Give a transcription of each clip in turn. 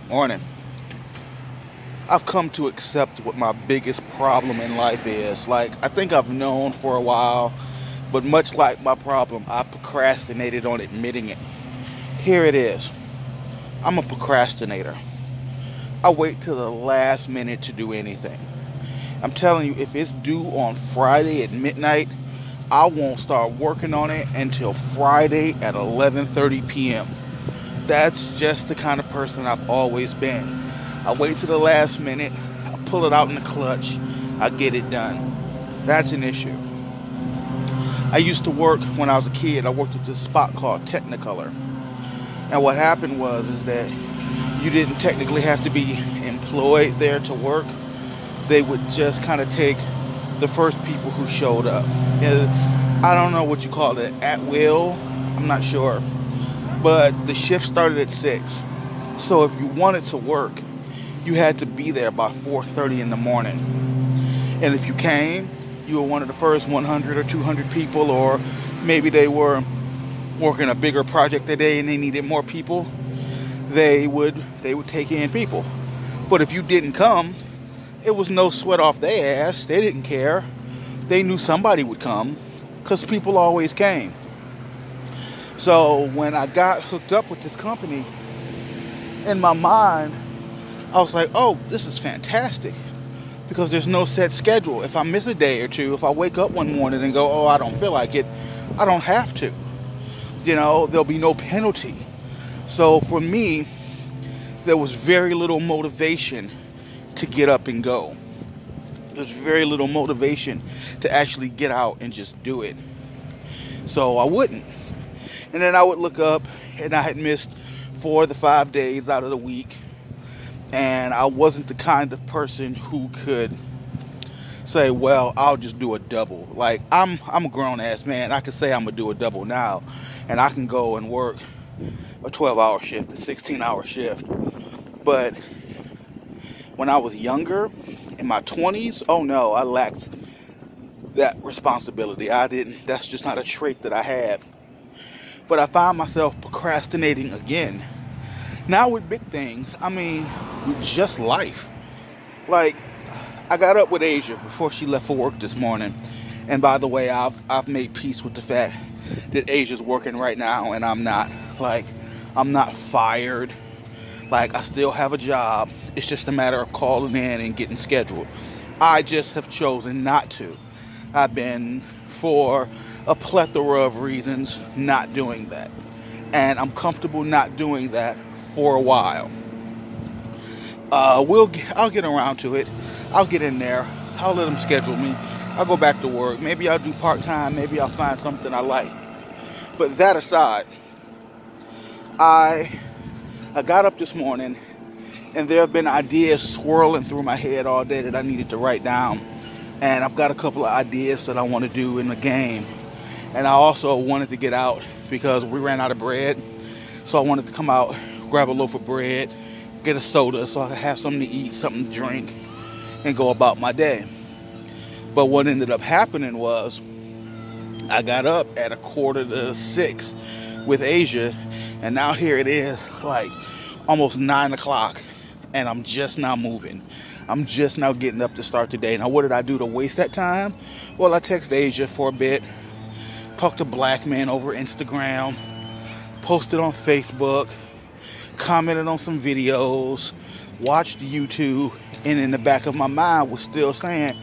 Morning. I've come to accept what my biggest problem in life is. Like, I think I've known for a while, but much like my problem, I procrastinated on admitting it. Here it is. I'm a procrastinator. I wait till the last minute to do anything. I'm telling you, if it's due on Friday at midnight, I won't start working on it until Friday at 11:30 p.m. That's just the kind of person I've always been. I wait till the last minute, I pull it out in the clutch, I get it done. That's an issue. I used to work when I was a kid. I worked at this spot called Technicolor. And what happened was that you didn't technically have to be employed there to work. They would just kind of take the first people who showed up. I don't know what you call it, at will, I'm not sure. But the shift started at 6. So if you wanted to work, you had to be there by 4:30 in the morning. And if you came, you were one of the first 100 or 200 people, or maybe they were working a bigger project that day and they needed more people, they would take in people. But if you didn't come, it was no sweat off their ass. They didn't care. They knew somebody would come because people always came. So when I got hooked up with this company, in my mind, I was like, oh, this is fantastic, because there's no set schedule. If I miss a day or two, if I wake up one morning and go, oh, I don't feel like it, I don't have to. There'll be no penalty. So for me, there was very little motivation to get up and go. There's very little motivation to actually get out and just do it. So I wouldn't. And then I would look up, and I had missed 4 of the 5 days out of the week. And I wasn't the kind of person who could say, well, I'll just do a double. Like, I'm a grown-ass man. I can say I'm going to do a double now. And I can go and work a 12-hour shift, a 16-hour shift. But when I was younger, in my 20s, oh no, I lacked that responsibility. That's just not a trait that I had. But I found myself procrastinating again. Now with big things, with just life. Like, I got up with Asia before she left for work this morning. And by the way, I've made peace with the fact that Asia's working right now and I'm not. Like, I'm not fired. Like, I still have a job. It's just a matter of calling in and getting scheduled. I just have chosen not to. I've been, for a plethora of reasons, not doing that. And I'm comfortable not doing that for a while. I'll get around to it. I'll get in there. I'll let them schedule me. I'll go back to work. Maybe I'll do part-time. Maybe I'll find something I like. But that aside, I got up this morning, and there have been ideas swirling through my head all day that I needed to write down. And I've got a couple of ideas that I want to do in the game. And I also wanted to get out because we ran out of bread. So I wanted to come out, grab a loaf of bread, get a soda so I could have something to eat, something to drink, and go about my day. But what ended up happening was I got up at 5:45 with Asia, and now here it is, like almost 9 o'clock, and I'm just now moving. I'm just now getting up to start the day. Now, what did I do to waste that time? Well, I texted Asia for a bit, talked to black men over Instagram, posted on Facebook, commented on some videos, watched YouTube, and in the back of my mind was still saying,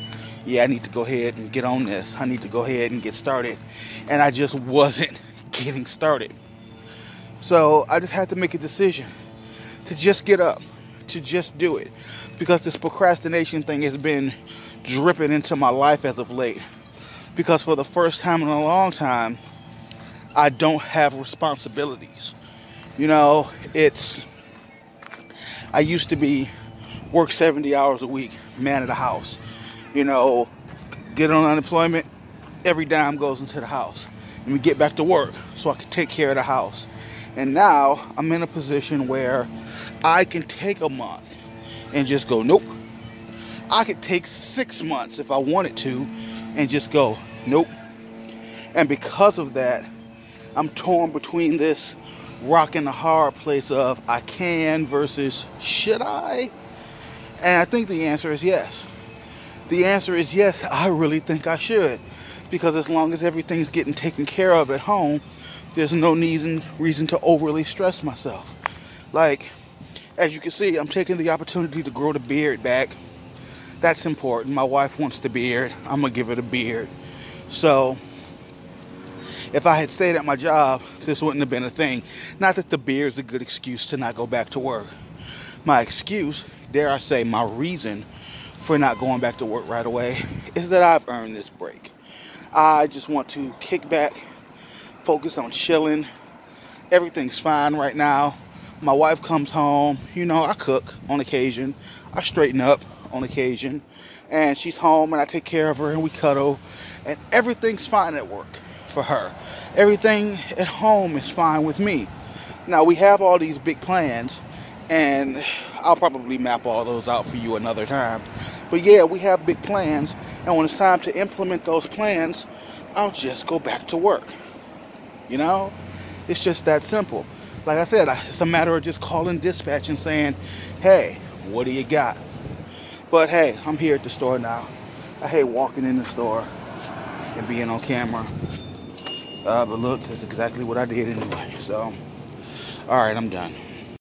yeah, I need to go ahead and get on this. I need to go ahead and get started. And I just wasn't getting started. So I just had to make a decision to just get up, to just do it. Because this procrastination thing has been dripping into my life as of late. Because for the first time in a long time, I don't have responsibilities. I used to work 70 hours a week, man of the house. Get on unemployment, every dime goes into the house. And we get back to work so I can take care of the house. And now I'm in a position where I can take a month and just go, nope. I could take 6 months if I wanted to and just go, nope. And because of that, I'm torn between this rocking the hard place of I can versus should I? And I think the answer is yes. The answer is yes, I really think I should. Because as long as everything's getting taken care of at home, there's no reason to overly stress myself. Like, as you can see, I'm taking the opportunity to grow the beard back. That's important. My wife wants the beard. I'm going to give her the beard. So, if I had stayed at my job, this wouldn't have been a thing. Not that the beard's a good excuse to not go back to work. My excuse, dare I say, my reason for not going back to work right away is that I've earned this break. I just want to kick back, focus on chilling. Everything's fine right now. My wife comes home. You know, I cook on occasion. I straighten up on occasion. And she's home and I take care of her and we cuddle. And everything's fine at work for her. Everything at home is fine with me. Now, we have all these big plans. And I'll probably map all those out for you another time. But yeah, we have big plans. And when it's time to implement those plans, I'll just go back to work. You know? It's just that simple. Like I said, it's a matter of just calling dispatch and saying, hey, what do you got? But hey, I'm here at the store now. I hate walking in the store and being on camera. But look, that's exactly what I did anyway. So, alright, I'm done.